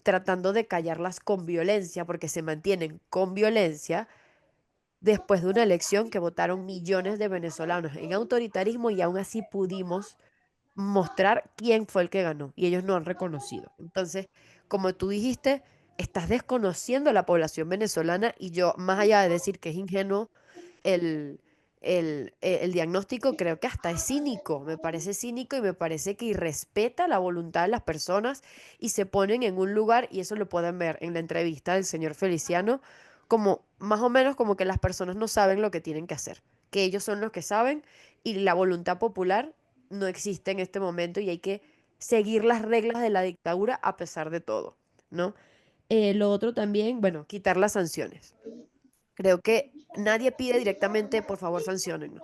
tratando de callarlas con violencia, porque se mantienen con violencia después de una elección que votaron millones de venezolanos en autoritarismo y aún así pudimos mostrar quién fue el que ganó y ellos no han reconocido. Entonces, como tú dijiste, estás desconociendo a la población venezolana y yo, más allá de decir que es ingenuo el, el diagnóstico, creo que hasta es cínico, me parece cínico y me parece que irrespeta la voluntad de las personas y se ponen en un lugar, y eso lo pueden ver en la entrevista del señor Feliciano, como más o menos como que las personas no saben lo que tienen que hacer, que ellos son los que saben y la voluntad popular no existe en este momento y hay que seguir las reglas de la dictadura a pesar de todo, ¿no? Lo otro también, bueno, quitar las sanciones. Creo que nadie pide directamente, por favor, sancionen, ¿no?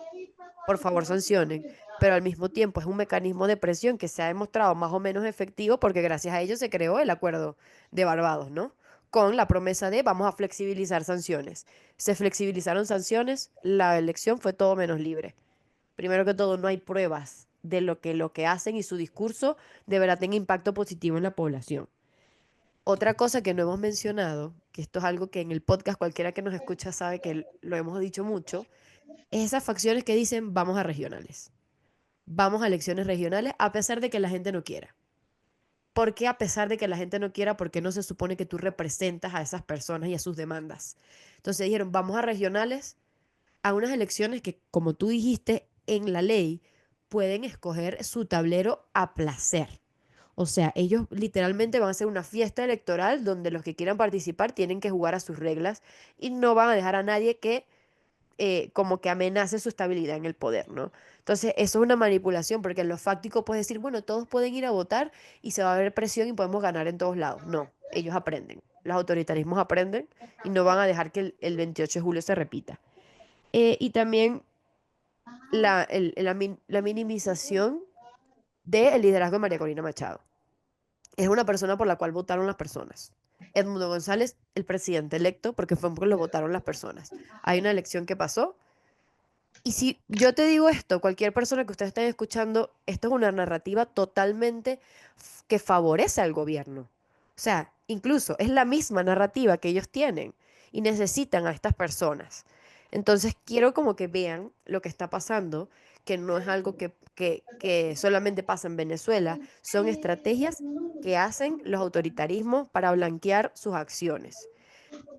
Por favor, sancionen, pero al mismo tiempo es un mecanismo de presión que se ha demostrado más o menos efectivo porque gracias a ello se creó el acuerdo de Barbados, ¿no? Con la promesa de vamos a flexibilizar sanciones. Se flexibilizaron sanciones, la elección fue todo menos libre. Primero que todo, no hay pruebas de lo que hacen y su discurso de verdad tenga impacto positivo en la población. Otra cosa que no hemos mencionado, que esto es algo que en el podcast cualquiera que nos escucha sabe que lo hemos dicho mucho, es esas facciones que dicen vamos a regionales, vamos a elecciones regionales a pesar de que la gente no quiera. ¿Por qué a pesar de que la gente no quiera? Porque no se supone que tú representas a esas personas y a sus demandas. Entonces dijeron, vamos a regionales, a unas elecciones que, como tú dijiste, en la ley pueden escoger su tablero a placer. O sea, ellos literalmente van a hacer una fiesta electoral donde los que quieran participar tienen que jugar a sus reglas y no van a dejar a nadie que como que amenace su estabilidad en el poder, ¿no? Entonces, eso es una manipulación, porque en lo fáctico puedes decir, bueno, todos pueden ir a votar y se va a ver presión y podemos ganar en todos lados. No, ellos aprenden, los autoritarismos aprenden y no van a dejar que el 28 de julio se repita. Y también la minimización del liderazgo de María Corina Machado. Es una persona por la cual votaron las personas. Edmundo González, el presidente electo, porque fue porque lo votaron las personas. Hay una elección que pasó. Y si yo te digo esto, cualquier persona que ustedes estén escuchando, esto es una narrativa totalmente que favorece al gobierno. O sea, incluso es la misma narrativa que ellos tienen y necesitan a estas personas. Entonces quiero como que vean lo que está pasando, que no es algo que solamente pasa en Venezuela, son estrategias que hacen los autoritarismos para blanquear sus acciones.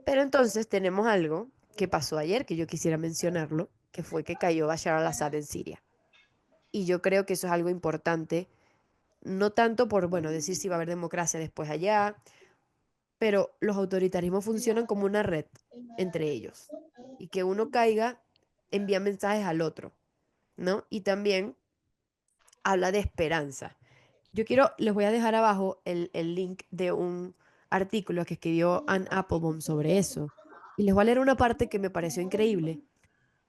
Pero entonces tenemos algo que pasó ayer, que yo quisiera mencionarlo, que fue que cayó Bashar al-Assad en Siria. Y yo creo que eso es algo importante, no tanto por, bueno, decir si va a haber democracia después allá, pero los autoritarismos funcionan como una red entre ellos. Y que uno caiga envía mensajes al otro, ¿no? Y también habla de esperanza. Les voy a dejar abajo el link de un artículo que escribió Anne Applebaum sobre eso. Y les voy a leer una parte que me pareció increíble,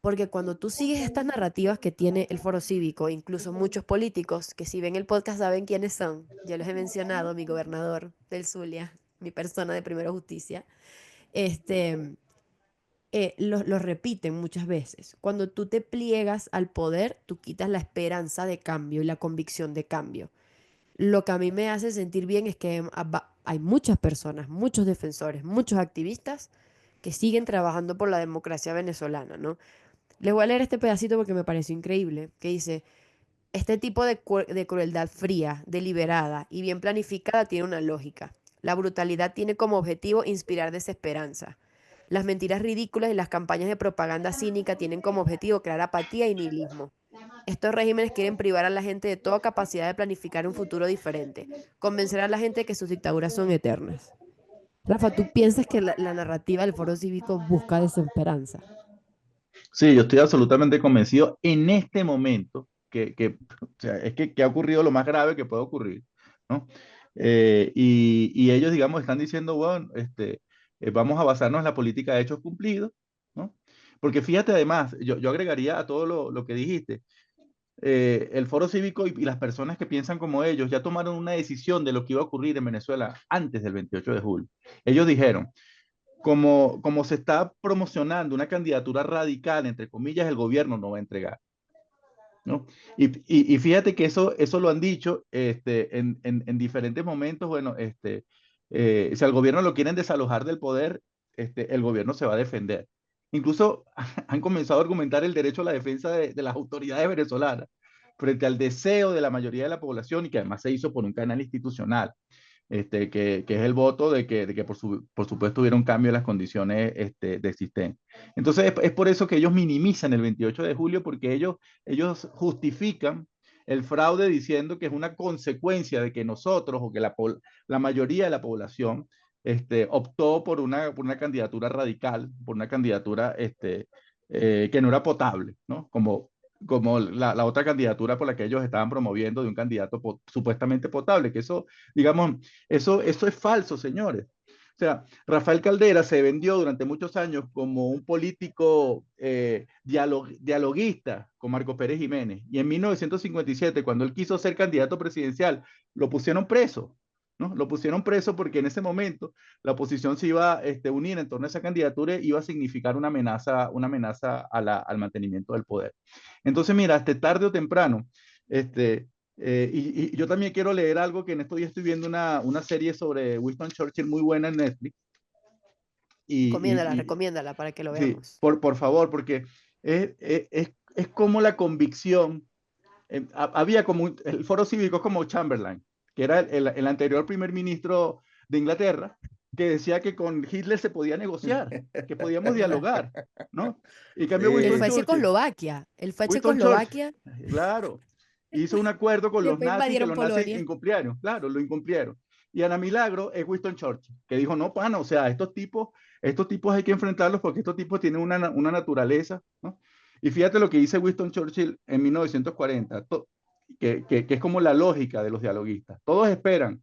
porque cuando tú sigues estas narrativas que tiene el Foro Cívico, incluso muchos políticos que si ven el podcast saben quiénes son, yo los he mencionado, mi gobernador del Zulia, mi persona de Primero Justicia, este, los repiten muchas veces. Cuando tú te pliegas al poder, tú quitas la esperanza de cambio y la convicción de cambio. Lo que a mí me hace sentir bien es que hay muchas personas, muchos defensores, muchos activistas que siguen trabajando por la democracia venezolana, ¿no? Les voy a leer este pedacito porque me pareció increíble, que dice, este tipo de crueldad fría, deliberada y bien planificada tiene una lógica. La brutalidad tiene como objetivo inspirar desesperanza. Las mentiras ridículas y las campañas de propaganda cínica tienen como objetivo crear apatía y nihilismo. Estos regímenes quieren privar a la gente de toda capacidad de planificar un futuro diferente, convencer a la gente de que sus dictaduras son eternas. Rafa, ¿tú piensas que la narrativa del Foro Cívico busca desesperanza? Sí, yo estoy absolutamente convencido en este momento o sea, que ha ocurrido lo más grave que puede ocurrir, ¿no? Y ellos, digamos, están diciendo, bueno, vamos a basarnos en la política de hechos cumplidos, ¿no? Porque fíjate, además, yo agregaría a todo lo que dijiste, el Foro Cívico y las personas que piensan como ellos ya tomaron una decisión de lo que iba a ocurrir en Venezuela antes del 28 de julio. Ellos dijeron, como se está promocionando una candidatura radical, entre comillas, el gobierno no va a entregar, ¿no? Y fíjate que eso lo han dicho en diferentes momentos. Bueno, si al gobierno lo quieren desalojar del poder, el gobierno se va a defender. Incluso han comenzado a argumentar el derecho a la defensa de las autoridades venezolanas frente al deseo de la mayoría de la población y que además se hizo por un canal institucional que es el voto de que por supuesto hubiera un cambio en las condiciones de existencia. Entonces es por eso que ellos minimizan el 28 de julio, porque ellos justifican el fraude diciendo que es una consecuencia de que nosotros o que la mayoría de la población optó por una candidatura radical, por una candidatura que no era potable, ¿no? Como la otra candidatura por la que ellos estaban promoviendo de un candidato supuestamente potable, que eso, digamos, eso es falso, señores. O sea, Rafael Caldera se vendió durante muchos años como un político dialoguista con Marco Pérez Jiménez. Y en 1957, cuando él quiso ser candidato presidencial, lo pusieron preso, ¿no? Lo pusieron preso porque en ese momento la oposición se iba a unir en torno a esa candidatura y iba a significar una amenaza al mantenimiento del poder. Entonces, mira, tarde o temprano, y yo también quiero leer algo que en estos días estoy viendo una serie sobre Winston Churchill muy buena en Netflix. Recomiéndala, Y recomiéndala para que lo sí, veamos. por favor, porque es como la convicción. Había el Foro Cívico como Chamberlain, que era el anterior primer ministro de Inglaterra, que decía que con Hitler se podía negociar, que podíamos dialogar, ¿no? Y en cambio Él Sí, fue a Checoslovaquia. Él fue a Winston Churchill, Checoslovaquia claro, hizo un acuerdo con y los después nazis que invadieron los nazis Polonia. incumplieron, claro, lo incumplieron. Y Ana Milagro es Winston Churchill, que dijo, no, pana, o sea, estos tipos hay que enfrentarlos porque estos tipos tienen una naturaleza, ¿no? Y fíjate lo que dice Winston Churchill en 1940, que es como la lógica de los dialoguistas. Todos esperan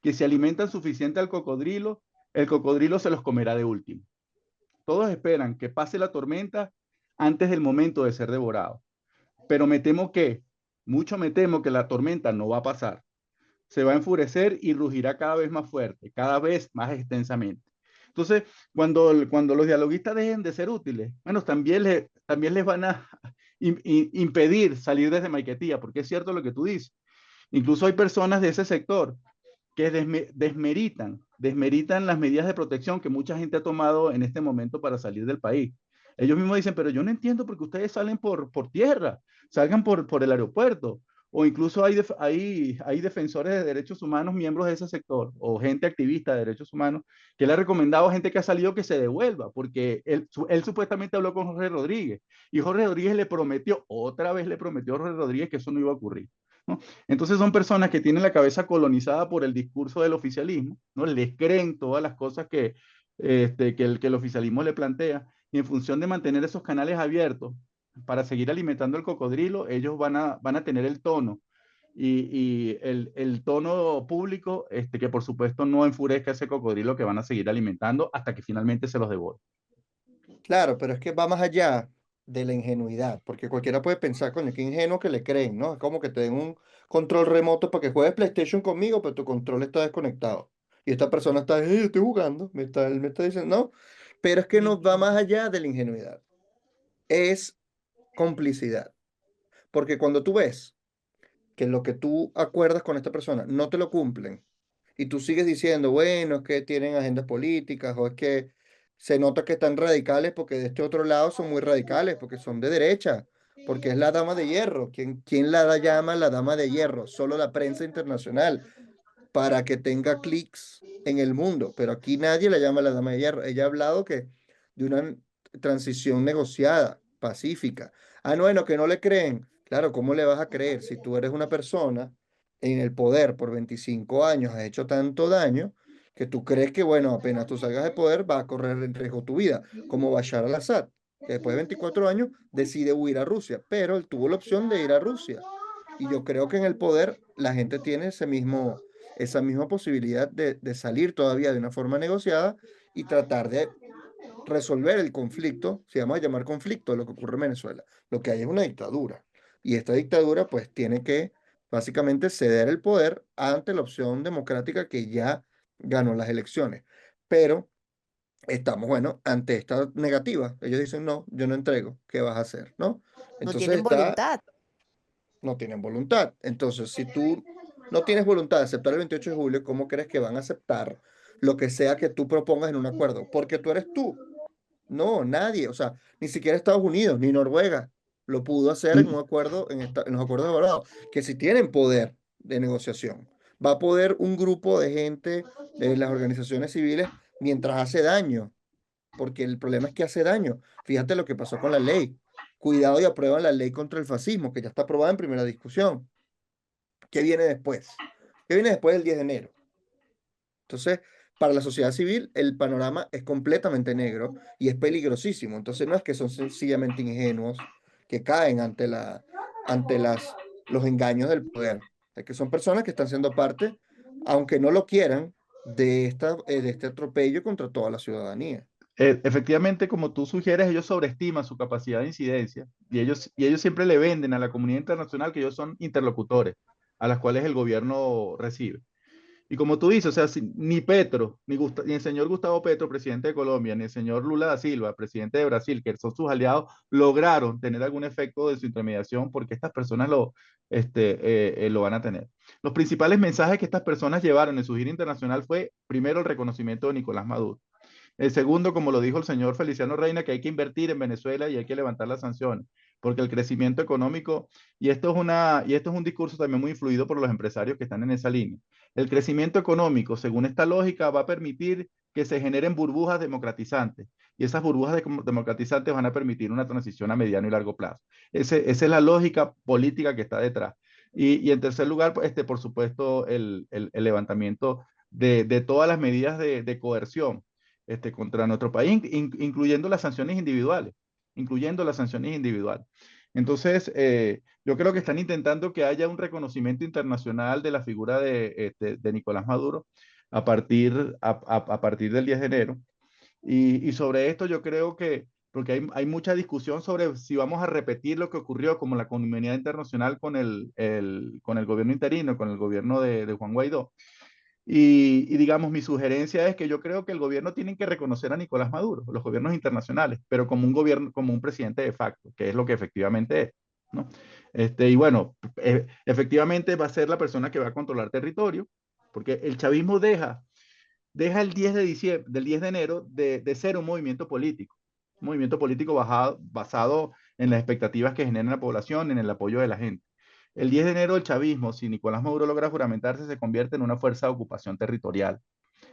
que si alimentan suficiente al cocodrilo, el cocodrilo se los comerá de último. Todos esperan que pase la tormenta antes del momento de ser devorado. Pero mucho me temo que la tormenta no va a pasar. Se va a enfurecer y rugirá cada vez más fuerte, cada vez más extensamente. Entonces, cuando los dialoguistas dejen de ser útiles, bueno, también les van a impedir salir desde Maiquetía, porque es cierto lo que tú dices. Incluso hay personas de ese sector que desmeritan las medidas de protección que mucha gente ha tomado en este momento para salir del país. Ellos mismos dicen, pero yo no entiendo por qué ustedes salen por tierra, salgan por el aeropuerto. O incluso hay defensores de derechos humanos, miembros de ese sector, o gente activista de derechos humanos, que le ha recomendado a gente que ha salido que se devuelva, porque él supuestamente habló con Jorge Rodríguez, y Jorge Rodríguez otra vez le prometió a Jorge Rodríguez que eso no iba a ocurrir, ¿no? Entonces son personas que tienen la cabeza colonizada por el discurso del oficialismo, ¿no? Les creen todas las cosas que el oficialismo le plantea, y en función de mantener esos canales abiertos para seguir alimentando el cocodrilo, ellos van a tener el tono y el tono público que por supuesto no enfurezca a ese cocodrilo que van a seguir alimentando hasta que finalmente se los devore. Claro, pero es que va más allá de la ingenuidad, porque cualquiera puede pensar, coño, qué ingenuo que le creen, ¿no? Es como que te den un control remoto para que juegues PlayStation conmigo, pero tu control está desconectado. Y esta persona está, estoy jugando, me está diciendo, no, pero es que no va más allá de la ingenuidad, es complicidad, porque cuando tú ves que lo que tú acuerdas con esta persona no te lo cumplen y tú sigues diciendo, bueno, es que tienen agendas políticas o es que se nota que están radicales porque de este otro lado son muy radicales, porque son de derecha, porque es la dama de hierro. ¿Quién llama la dama de hierro? Solo la prensa internacional para que tenga clics en el mundo, pero aquí nadie la llama la dama de hierro. Ella ha hablado que de una transición negociada, pacífica. Ah, no, bueno, que no le creen. Claro, ¿cómo le vas a creer si tú eres una persona en el poder por 25 años, has hecho tanto daño que tú crees que, bueno, apenas tú salgas de poder va a correr en riesgo tu vida, como Bashar al-Assad, que después de 24 años decide huir a Rusia, pero él tuvo la opción de ir a Rusia. Y yo creo que en el poder la gente tiene esa misma posibilidad de salir todavía de una forma negociada y tratar de resolver el conflicto, si vamos a llamar conflicto, lo que ocurre en Venezuela. Lo que hay es una dictadura. Y esta dictadura pues tiene que básicamente ceder el poder ante la opción democrática que ya ganó las elecciones. Pero estamos, bueno, ante esta negativa. Ellos dicen, no, yo no entrego, ¿qué vas a hacer? ¿No? No Entonces tienen está voluntad. no tienen voluntad. Entonces, si tú no tienes voluntad de aceptar el 28 de julio, ¿cómo crees que van a aceptar lo que sea que tú propongas en un acuerdo? Porque tú eres tú. No, nadie. O sea, ni siquiera Estados Unidos ni Noruega lo pudo hacer en un acuerdo, en los acuerdos de Barbados, que si tienen poder de negociación. Va a poder un grupo de gente de las organizaciones civiles mientras hace daño, porque el problema es que hace daño. Fíjate lo que pasó con la ley. Cuidado y aprueban la ley contra el fascismo, que ya está aprobada en primera discusión. ¿Qué viene después? ¿Qué viene después del 10 de enero? Entonces, para la sociedad civil, el panorama es completamente negro y es peligrosísimo. Entonces, no es que son sencillamente ingenuos que caen ante los engaños del poder. Es que son personas que están siendo parte, aunque no lo quieran, de este atropello contra toda la ciudadanía. Efectivamente, como tú sugieres, ellos sobreestiman su capacidad de incidencia y ellos siempre le venden a la comunidad internacional que ellos son interlocutores a las cuales el gobierno recibe. Y como tú dices, o sea, ni Petro, ni el señor Gustavo Petro, presidente de Colombia, ni el señor Lula da Silva, presidente de Brasil, que son sus aliados, lograron tener algún efecto de su intermediación porque estas personas lo van a tener. Los principales mensajes que estas personas llevaron en su gira internacional fue, primero, el reconocimiento de Nicolás Maduro. El segundo, como lo dijo el señor Feliciano Reina, que hay que invertir en Venezuela y hay que levantar las sanciones, porque el crecimiento económico, y esto es un discurso también muy influido por los empresarios que están en esa línea. El crecimiento económico, según esta lógica, va a permitir que se generen burbujas democratizantes, y esas democratizantes van a permitir una transición a mediano y largo plazo. Esa es la lógica política que está detrás. Y en tercer lugar, pues, por supuesto, el levantamiento de todas las medidas de coerción contra nuestro país, incluyendo las sanciones individuales, incluyendo las sanciones individuales. Entonces, yo creo que están intentando que haya un reconocimiento internacional de la figura de Nicolás Maduro a partir del 10 de enero. Y sobre esto yo creo porque hay mucha discusión sobre si vamos a repetir lo que ocurrió como la comunidad internacional con con el gobierno interino, con el gobierno de Juan Guaidó. Y digamos, mi sugerencia es que yo creo que el gobierno tiene que reconocer a Nicolás Maduro, los gobiernos internacionales, pero como un gobierno, como un presidente de facto, que es lo que efectivamente es, ¿no? Y bueno, efectivamente va a ser la persona que va a controlar territorio, porque el chavismo deja el 10 de diciembre, del 10 de enero de ser un movimiento político basado en las expectativas que genera la población, en el apoyo de la gente. El 10 de enero el chavismo, si Nicolás Maduro logra juramentarse, se convierte en una fuerza de ocupación territorial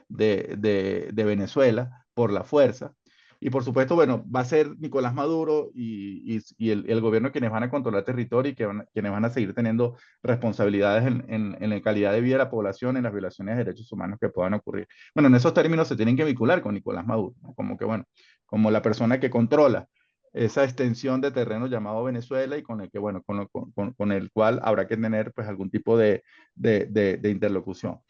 de Venezuela por la fuerza. Y por supuesto, bueno, va a ser Nicolás Maduro y el gobierno quienes van a controlar territorio y quienes van a seguir teniendo responsabilidades en la calidad de vida de la población, en las violaciones de derechos humanos que puedan ocurrir. Bueno, en esos términos se tienen que vincular con Nicolás Maduro, ¿no? Como que, bueno, como la persona que controla esa extensión de terreno llamado Venezuela y con el que, bueno, con el cual habrá que tener pues algún tipo de interlocución.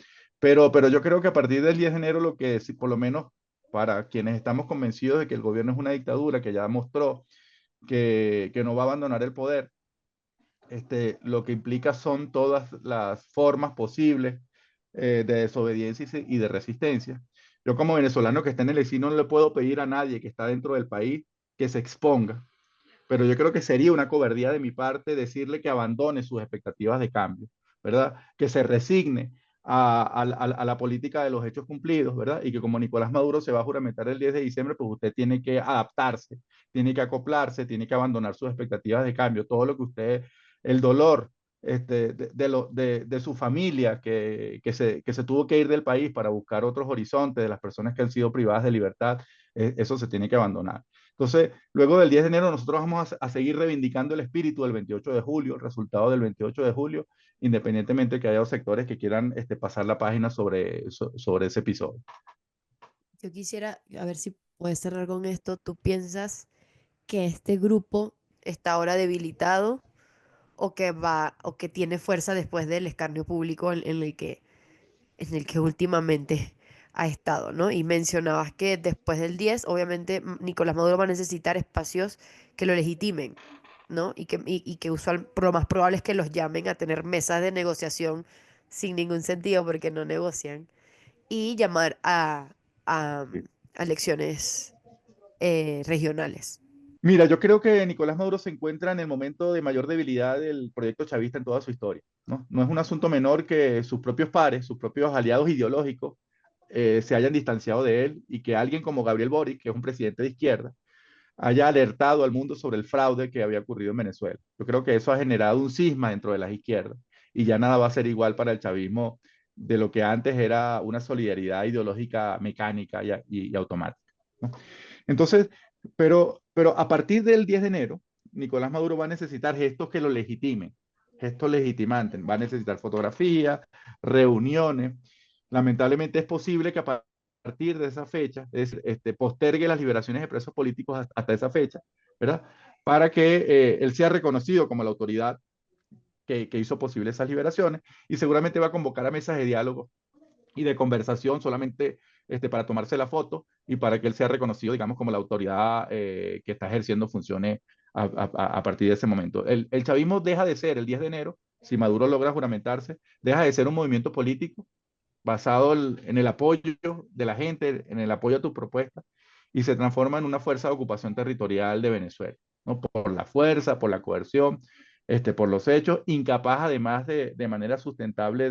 Pero yo creo que a partir del 10 de enero, lo que sí, por lo menos para quienes estamos convencidos de que el gobierno es una dictadura, que ya mostró que no va a abandonar el poder, lo que implica son todas las formas posibles de desobediencia y de resistencia. Yo como venezolano que está en el exilio no le puedo pedir a nadie que está dentro del país que se exponga, pero yo creo que sería una cobardía de mi parte decirle que abandone sus expectativas de cambio, ¿verdad? Que se resigne a la política de los hechos cumplidos, ¿verdad? Y que como Nicolás Maduro se va a juramentar el 10 de diciembre, pues usted tiene que adaptarse, tiene que acoplarse, tiene que abandonar sus expectativas de cambio, todo lo que usted, el dolor de su familia que se tuvo que ir del país para buscar otros horizontes, de las personas que han sido privadas de libertad, eso se tiene que abandonar. Entonces, luego del 10 de enero nosotros vamos a seguir reivindicando el espíritu del 28 de julio, el resultado del 28 de julio, independientemente de que haya sectores que quieran pasar la página sobre ese episodio. Yo quisiera, a ver si puedes cerrar con esto. ¿Tú piensas que este grupo está ahora debilitado o que va o que tiene fuerza después del escarnio público en el que últimamente ha estado, ¿no? Y mencionabas que después del 10, obviamente Nicolás Maduro va a necesitar espacios que lo legitimen, ¿no? Y que lo más probable es que los llamen a tener mesas de negociación sin ningún sentido porque no negocian y llamar a, a elecciones regionales. Mira, yo creo que Nicolás Maduro se encuentra en el momento de mayor debilidad del proyecto chavista en toda su historia, ¿no? No es un asunto menor que sus propios pares, sus propios aliados ideológicos, se hayan distanciado de él y que alguien como Gabriel Boric, que es un presidente de izquierda, haya alertado al mundo sobre el fraude que había ocurrido en Venezuela. Yo creo que eso ha generado un cisma dentro de las izquierdas y ya nada va a ser igual para el chavismo de lo que antes era una solidaridad ideológica mecánica y automática, ¿no? Entonces, pero a partir del 10 de enero, Nicolás Maduro va a necesitar gestos que lo legitimen, gestos legitimantes, va a necesitar fotografías, reuniones. Lamentablemente es posible que a partir de esa fecha, postergue las liberaciones de presos políticos hasta esa fecha, ¿verdad? Para que él sea reconocido como la autoridad que hizo posible esas liberaciones y seguramente va a convocar a mesas de diálogo y de conversación solamente para tomarse la foto y para que él sea reconocido, digamos, como la autoridad que está ejerciendo funciones a partir de ese momento. El chavismo deja de ser el 10 de enero, si Maduro logra juramentarse, deja de ser un movimiento político basado en el apoyo de la gente, en el apoyo a tus propuestas, y se transforma en una fuerza de ocupación territorial de Venezuela, ¿no? Por la fuerza, por la coerción, por los hechos, incapaz además de manera sustentable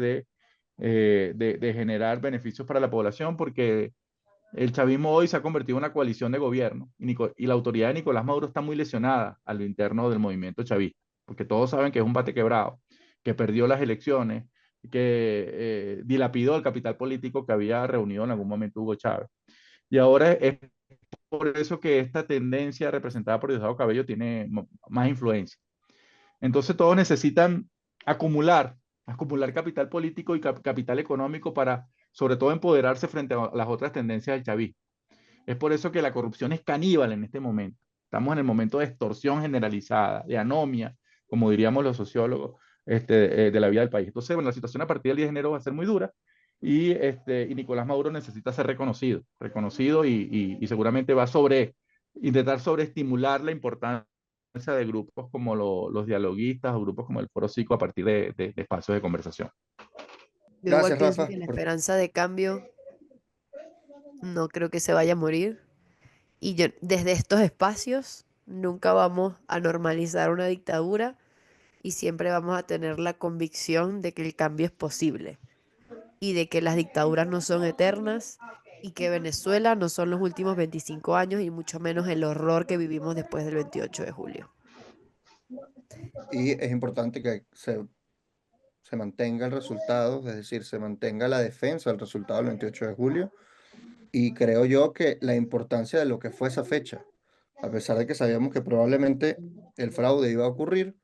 de generar beneficios para la población, porque el chavismo hoy se ha convertido en una coalición de gobierno y la autoridad de Nicolás Maduro está muy lesionada a lo interno del movimiento chavista, porque todos saben que es un bate quebrado, que perdió las elecciones, que dilapidó el capital político que había reunido en algún momento Hugo Chávez. Y ahora es por eso que esta tendencia representada por Diosdado Cabello tiene más influencia. Entonces todos necesitan acumular, acumular capital político y capital económico para, sobre todo, empoderarse frente a las otras tendencias del chavismo. Es por eso que la corrupción es caníbal en este momento. Estamos en el momento de extorsión generalizada, de anomia, como diríamos los sociólogos, de la vida del país. Entonces, bueno, la situación a partir del 10 de enero va a ser muy dura y Nicolás Maduro necesita ser reconocido y seguramente va sobre intentar sobreestimular la importancia de grupos como los dialoguistas o grupos como el Foro Psico a partir de espacios de conversación. Yo igual Gracias, pienso Rafa. que la esperanza de cambio no creo que se vaya a morir. Y desde estos espacios nunca vamos a normalizar una dictadura y siempre vamos a tener la convicción de que el cambio es posible y de que las dictaduras no son eternas y que Venezuela no son los últimos 25 años y mucho menos el horror que vivimos después del 28 de julio. Y es importante que se mantenga el resultado, es decir, se mantenga la defensa del resultado del 28 de julio. Y creo yo que la importancia de lo que fue esa fecha, a pesar de que sabíamos que probablemente el fraude iba a ocurrir,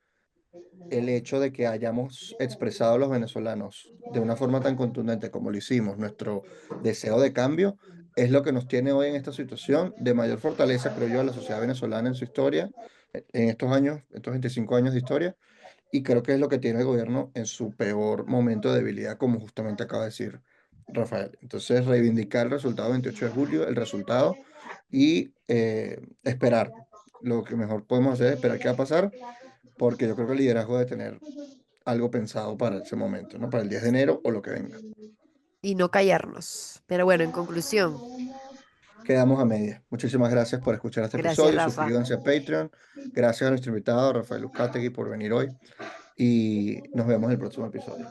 el hecho de que hayamos expresado los venezolanos de una forma tan contundente como lo hicimos, nuestro deseo de cambio, es lo que nos tiene hoy en esta situación de mayor fortaleza, creo yo, a la sociedad venezolana en su historia, en estos años, estos 25 años de historia, y creo que es lo que tiene el gobierno en su peor momento de debilidad, como justamente acaba de decir Rafael. Entonces, reivindicar el resultado del 28 de julio, el resultado, y esperar. Lo que mejor podemos hacer es esperar qué va a pasar, porque yo creo que el liderazgo debe tener algo pensado para ese momento, ¿no? Para el 10 de enero o lo que venga. Y no callarnos. Pero bueno, en conclusión, Quedamos a medias. Muchísimas gracias por escuchar este gracias episodio. Rafa. Suscríbanse a Patreon. Gracias a nuestro invitado, Rafael Uzcategui, por venir hoy. Y nos vemos en el próximo episodio.